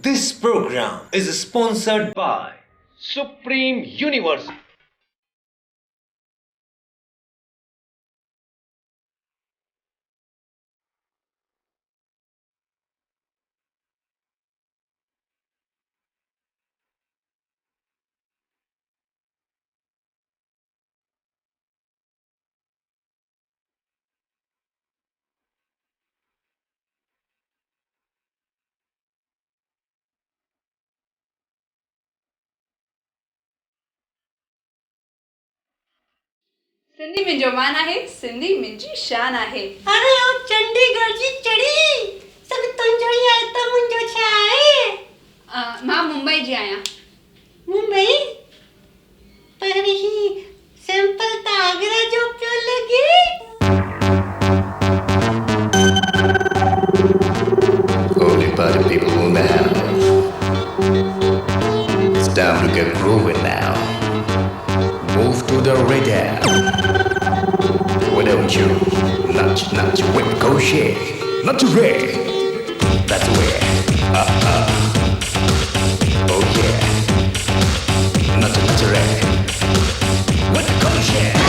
This program is sponsored by Supreme University. Sindhi मुंहिंजो मान आहे, सिंधी मुंहिंजी शान आहे। अरे ओ चंडीगढ़ जी चढ़ी सब तुंहिंजो ई आहे त मुंहिंजो छा आहे? मां मुंबई जी आहियां। मुंबई पर ही सिंपल त आगरा जो पियो लॻे। Holy party people in the house. It's time to get groovy now. Move to the rhythm. Why don't you nudge, whip, go shake, not to break. That's where. Oh yeah. Nudge, red. Whip, go shake.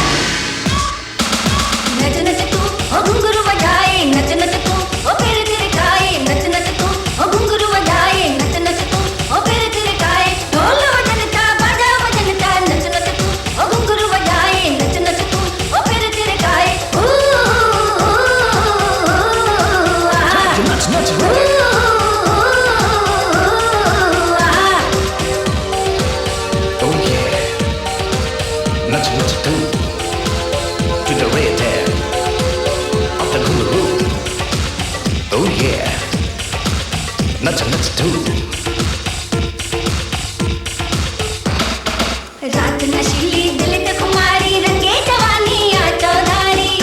नच नच तू ओ घुंघरू बजाए नच नच तू ओ फिर थिरकाए नच नच तू ओ घुंघरू बजाए नच नच तू ओ फिर थिरकाए ढोल बजनता बाजा बजनता नच नच तू ओ घुंघरू बजाए नच नच तू ओ फिर थिरकाए Nudge, red. Oh yeah. Nudge, too. To the rhythm of the guru. Oh yeah. Nudge, too. रात नशीली दिल ते खुमारी रंगे जवानी आ चौधारी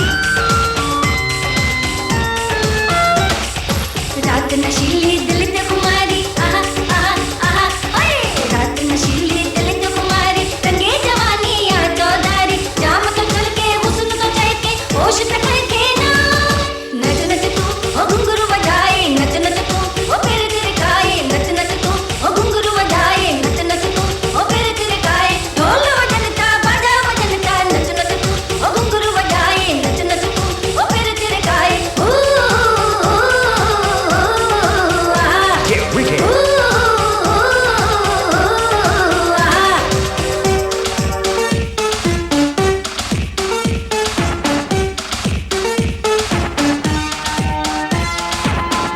रात नशीली दिल ते खुमारी आहा आहा आहा ओए रात नशीली दिल ते खुमारी रंगे जवानी आ चौधारी जाम तो चल के हुस्न तो चहके होश तक के ना नच नच तू ओ घुंघरू बजाए नच नच तू ओ फिर थिरकाए नच नच तू ओ घुंघरू बजाए नच नच तू ओ फिर थिरकाए ढोल बजनता बाजा बजनता नच नच तू ओ घुंघरू बजाए नच नच तू ओ फिर थिरकाए Get wicked.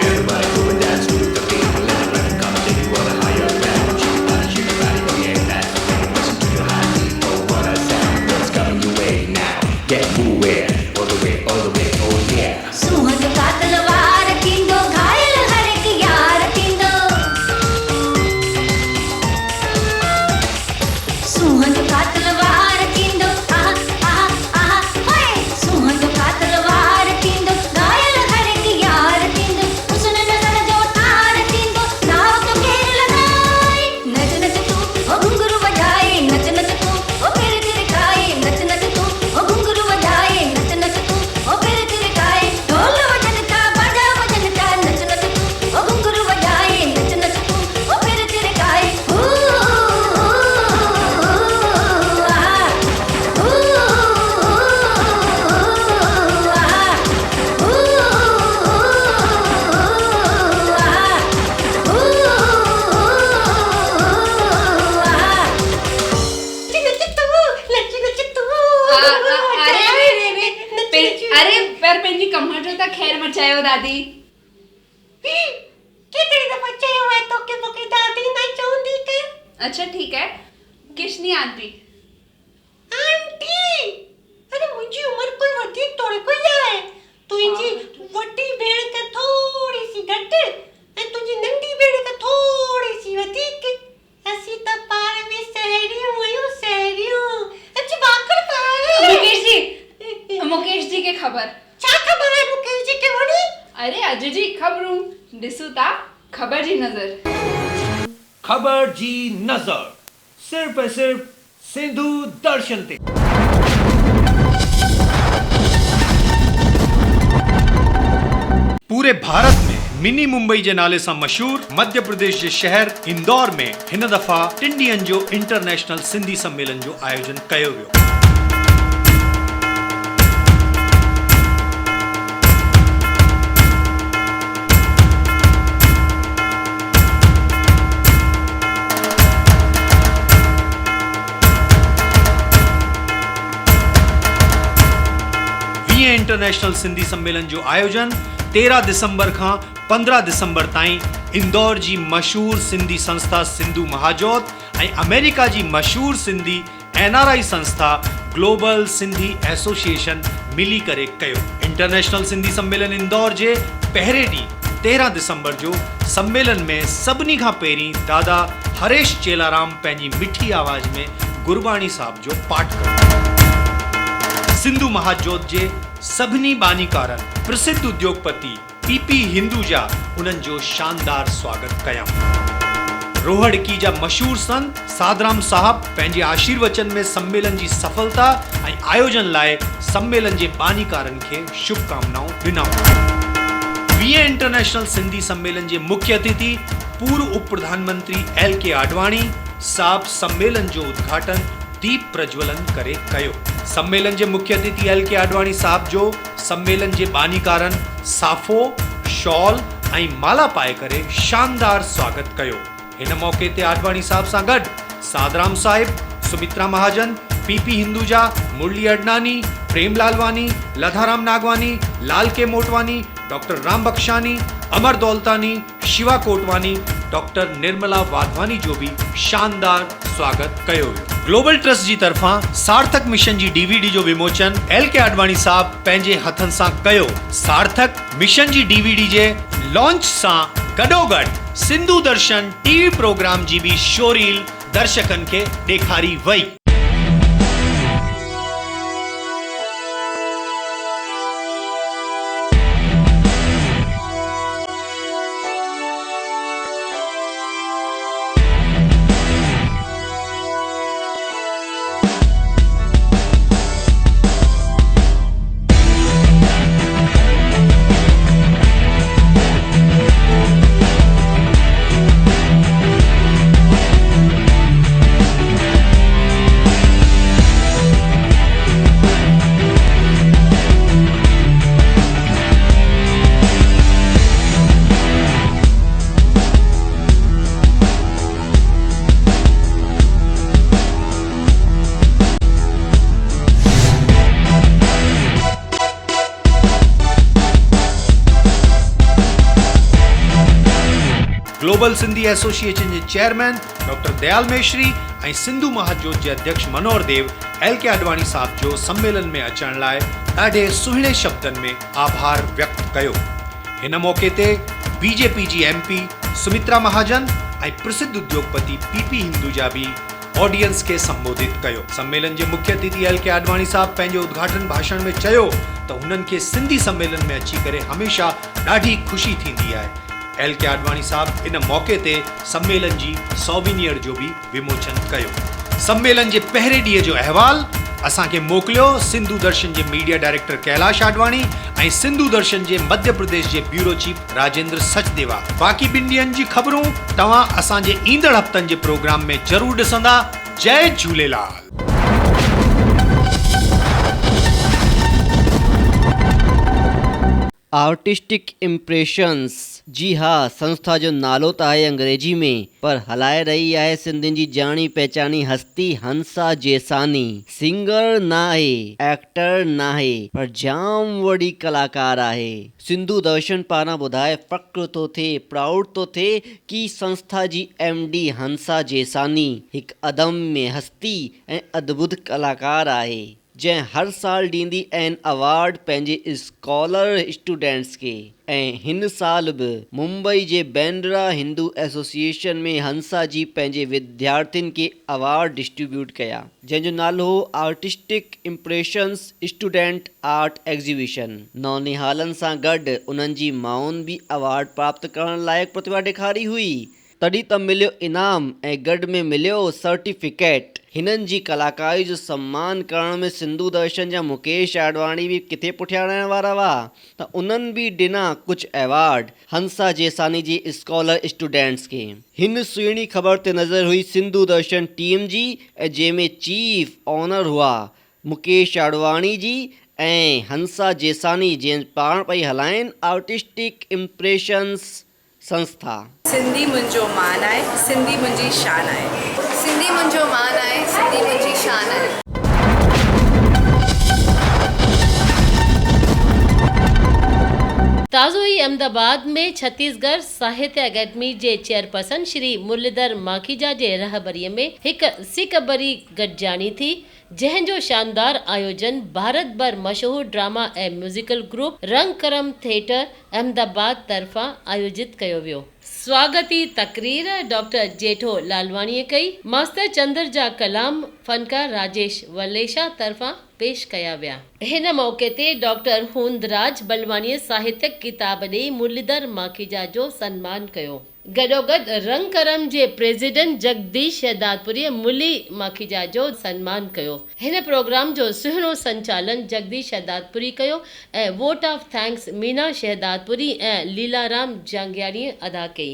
Everybody go and dance to the beat. Let the rhythm come and take you on a higher ground. Shake your body, oh yeah, that's the thing. Listen to your heart, oh what a sound. What's coming your way now? Get moving, all the way, oh yeah. सुहग का तलवार थींदो घायल हर एक यार थींदो सुहग का तलवार थींदो आहा आहा आहा ओए सुहग का तलवार थींदो घायल हर एक यार थींदो हुस्न नज़र जो तार थींदो नाव तो घेर लगाए नच नच तू ओ घुंघरू बजाए नच नच तू ओ फिर थिरकाए नच नच तू ओ घुंघरू बजाए नच नच तू ओ फिर थिरकाए ढोल बजनता बाजा बजनता नच नच तू ओ घुंघरू बजाए नच नच तू ओ फिर थिरकाए नच तू अरे पर पंहिंजी कमर जो त ख़ैर मचायो दादी। केतिरी दफ़ा चयो आहे तोखे मूंखे दादी न चवंदी कर। अच्छा ठीक है, किशनी आंटी। आंटी अरे मुंहिंजी उमिरि कोई वधीक थोड़ी कोई आहे। तुंहिंजी वॾी भेण खां थोड़ी सी घटि ऐं तुंहिंजी नंढी भेण खां थोड़ी सी वधीक। असीं त पाण में साहेड़ियूं आहियूं साहेड़ियूं। अच्छा वाकर मुकेश जी के खबर छा ख़बर आहे मुकेश जी खे वणी? अरे अॼु जी ख़बरूं ॾिसूं था ख़बर जी नज़र। खबर जी नजर सिर्फ ऐं सिर्फ सिंधु दर्शन ते। पूरे भारत में मिनी मुंबई जे नाले सां मशहूर मध्य प्रदेश जे शहर इंदौर में हिन दफ़ा 3 ॾींहंनि जो इंटरनेशनल सिंधी सम्मेलन जो आयोजन कयो वियो। इंटरनेशनल सिंधी सम्मेलन जो आयोजन 13 दिसंबर खां 15 दिसंबर ताईं इंदौर जी मशहूर सिंधी संस्था सिंधु महाजोत ऐं अमेरिका जी मशहूर सिंधी NRI संस्था ग्लोबल सिंधी एसोसिएशन मिली करे कयो। इंटरनेशनल सिंधी सम्मेलन इंदौर जे पहिरें ॾींहुं 13 दिसंबर जो सम्मेलन में सभिनी खां पहिरीं दादा हरेश चेलाराम पंहिंजी मिठी आवाज़ में गुरबाणी साहब जो पाठ कयो। सिंधु महाजोत जे सभिनी बानीकारन प्रसिद्ध उद्योगपति PP हिंदुजा उन्हनि जो शानदार स्वागत कया। रोहड़की जा मशहूर संत साधराम साहब पंहिंजे आशीर्वचन में सम्मेलन जी सफलता ऐं आयोजन लाइ सम्मेलन जे बानीकारन खे शुभकामनाऊं ॾिनऊं। 20 इंटरनेशनल सिंधी सम्मेलन जे मुख्य अतिथि पूर्व उप प्रधानमंत्री LK आडवाणी साहब सम्मेलन जो उद्घाटन दीप प्रज्वलन करे कयो। सम्मेलन जे मुख्य अतिथि LK आडवाणी साहब जो सम्मेलन जे बानीकारन साफ़ो शॉल ऐं माला पाए करे शानदार स्वागत कयो। हिन मौके ते आडवाणी साहब सां गॾु साधराम साहिब, सुमित्रा महाजन, PP हिंदुजा, मुरली अडनानी, प्रेम लालवानी, लधाराम नागवानी, लाल के मोटवानी, डॉक्टर राम बख्शानी, अमर दौलतानी, शिवा कोटवानी, डॉक्टर निर्मला वाधवानी जो भी शानदार स्वागत कयो। ग्लोबल ट्रस्ट जी तरफां सार्थक मिशन जी DVD जो विमोचन LK आडवाणी साहब पंहिंजे हथनि सां कयो। सार्थक मिशन जी DVD जे लॉन्च सां गॾोगॾु सिंधु दर्शन TV प्रोग्राम जी भी शोरील दर्शकनि खे ॾेखारी वई। ग्लोबल सिंधी एसोसिएशन जे चेयरमैन डॉक्टर दयाल मेश्री ऐं सिंधु महाजोत जे अध्यक्ष मनोहर देव LK आडवाणी साहब जो सम्मेलन में अचण लाइ ॾाढे सुहिणे शब्दनि में आभार व्यक्त कयो। हिन मौके ते BJP जी MP सुमित्रा महाजन ऐं प्रसिद्ध उद्योगपति PP हिंदुजा भी ऑडियंस के संबोधित कयो। सम्मेलन जे मुख्य अतिथि LK आडवाणी साहब पंहिंजे उद्घाटन भाषण में चयो त हुननि खे सिंधी सम्मेलन में अची करे हमेशा ॾाढी ख़ुशी थींदी आहे। LK आडवाणी साहब इन मौके ते सम्मेलन जी सौविनियर जो भी विमोचन कयो। सम्मेलन जे पहिरें ॾींहं जो अहवाल असांखे मोकिलियो सिंधु दर्शन जे मीडिया डायरेक्टर कैलाश आडवाणी ऐं सिंधु दर्शन जे मध्य प्रदेश जे ब्यूरो चीफ राजेंद्र सचदेवा। बाक़ी 2 ॾींहंनि जी ख़बरूं तव्हां असांजे ईंदड़ हफ़्तनि जे प्रोग्राम में ज़रूर ॾिसंदा। जय झूलेलाल। आर्टिस्टिक इम्प्रेशंस, जी हाँ, संस्था जो नालो त आहे अंग्रेजी में पर हलाए रही आहे सिंधियुनि जी जानी पहचानी हस्ती हंसा जेसानी। सिंगर ना आहे, एक्टर ना आहे, पर जाम वॾी कलाकार आहे। सिंधु दर्शन पारां ॿुधाए फ़ख्रु थो थिए, प्राउड थो थिए कि संस्था जी MD हंसा जेसानी हिकु अदम्य हस्ती ऐं अद्भुत कलाकार आहे जंहिं हर साल ॾींदी आहिनि अवार्ड पंहिंजे स्कॉलर स्टूडेंट्स खे। ऐं हिन साल बि मुंबई जे बैंड्रा हिंदू एसोसिएशन में हंसा जी पंहिंजे विद्यार्थियुनि खे अवार्ड डिस्ट्रीब्यूट कया जंहिंजो नालो हो artistic impressions student art exhibition. नौनिहालनि सां गॾु उन्हनि जी माउनि बि अवार्ड प्राप्त करण लाइक़ु प्रतिभा ॾेखारी हुई। तॾहिं त मिलियो इनाम ऐं गॾु में मिलियो सर्टिफिकेट। हिननि जी कलाकारी जो सम्मान करण में सिंधु दर्शन जा मुकेश आडवाणी भी किथे पुठियां रहण वारा हुआ त उन्हनि भी ॾिना कुझु अवॉर्ड हंसा जेसानी जी स्कॉलर स्टूडेंट्स खे। हिन सुहिणी ख़बर ते नज़र हुई सिंधु दर्शन टीम जी ऐं जंहिंमें चीफ ऑनर हुआ मुकेश आडवाणी जी ऐं हंसा जेसानी जंहिं पाण पई हलाइनि आर्टिस्टिक इम्प्रेशंस संस्था। सिंधी मुंहिंजो मान आहे, सिंधी मुंहिंजी शान आहे। सिंधी मुंहिंजो मान आहे, सिंधी मुंहिंजी शान आहे। ताज़ो ही अहमदाबाद में छत्तीसगढ़ साहित्य अकेडमी जे चेयरपर्सन श्री मुरलीधर माखीजा जे रहबरीअ में हिकु सिकबरी गॾिजाणी थी, जंहिंजो शानदार आयोजन भारत भर मशहूर ड्रामा ऐं म्यूजिकल ग्रुप रंग करम थिएटर अहमदाबाद तरफ़ां आयोजित कयो वियो। स्वागती तकरीर डॉक्टर जेठो लालवाणीअ कई। मास्टर चंद्र जा कलाम फनकार राजेश वलेशा तरफ़ां पेश कया विया। हिन मौके ते डॉक्टर हूंदराज बलवाणीअ साहित्यक किताब ॾेई मुरलीधर माखीजा जो सन्मान कयो। गॾोगॾु रंग करम जे प्रेसिडेंट जगदीश शहदादपुरी मुरली माखीजा जो सन्मान कयो। हिन प्रोग्राम जो सुहिणो संचालन जगदीश शहदादपुरी कयो ऐं वोट ऑफ थैंक्स मीना शहदादपुरी ऐं लीलाराम जांगियाड़ीअ अदा कई।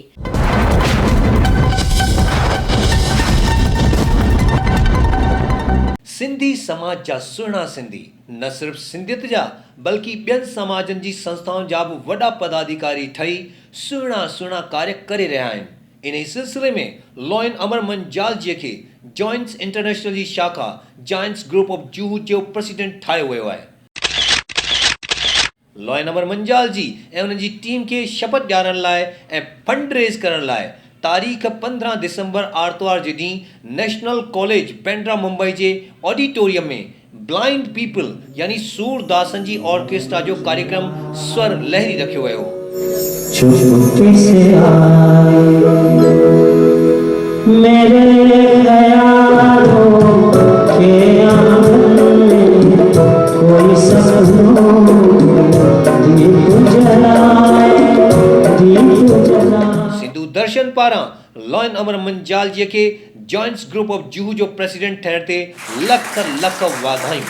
सिंधी समाज जा सुहिणा सिंधी न सिर्फ़ सिंधियत जा बल्कि ॿियनि समाजनि जी संस्थाउनि जा बि वॾा पदाधिकारी ठही सुहिणा कार्य करे रहिया आहिनि। इन सिलसिले में लॉयन अमर मंजाल जीअ खे जॉइंट्स इंटरनेशनल जी शाखा जायंट्स ग्रुप ऑफ जूहू जो प्रेसिडेंट ठाहियो वियो आहे। लॉयन अमर मंजाल जी ऐं उन्हनि जी टीम खे शपथ ॾियारण लाइ ऐं फंड रेज़ करण लाइ तारीख़ 15 दिसंबर आर्तवार जे ॾींहुं नेशनल कॉलेज पेंड्रा मुंबई जे ऑडिटोरियम में ब्लाइंड पीपल यानी सूरदासनि जी ऑर्केस्ट्रा जो कार्यक्रम स्वर लहरी रखियो वियो। चुपके से आए मेरे ख्यालों के आंगन में कोई सपनों दीप जलाए सिंधु दर्शन पारां लॉयन अमर मंजाल जी के जॉइंट्स ग्रुप ऑफ जूहू जो प्रेसिडेंट ठहण ते लख लख वाधायूं।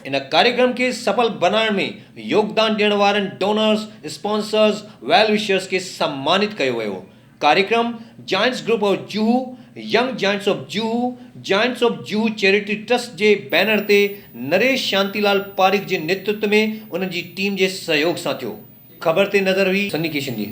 इन कार्यक्रम के सफल बनाने में योगदान ॾियण वारनि डोनर्स, स्पॉन्सर्स, वेल विशर्स के सम्मानित कयो वियो। कार्यक्रम giants group of Juhu, young giants of Juhu charity trust J banner ते नरेश शांतिलाल पारिक जे नेतृत्व में उन्हनि जी टीम जे सहयोग सां थियो। ख़बर ते नज़र हुई सन्नी किशन जी।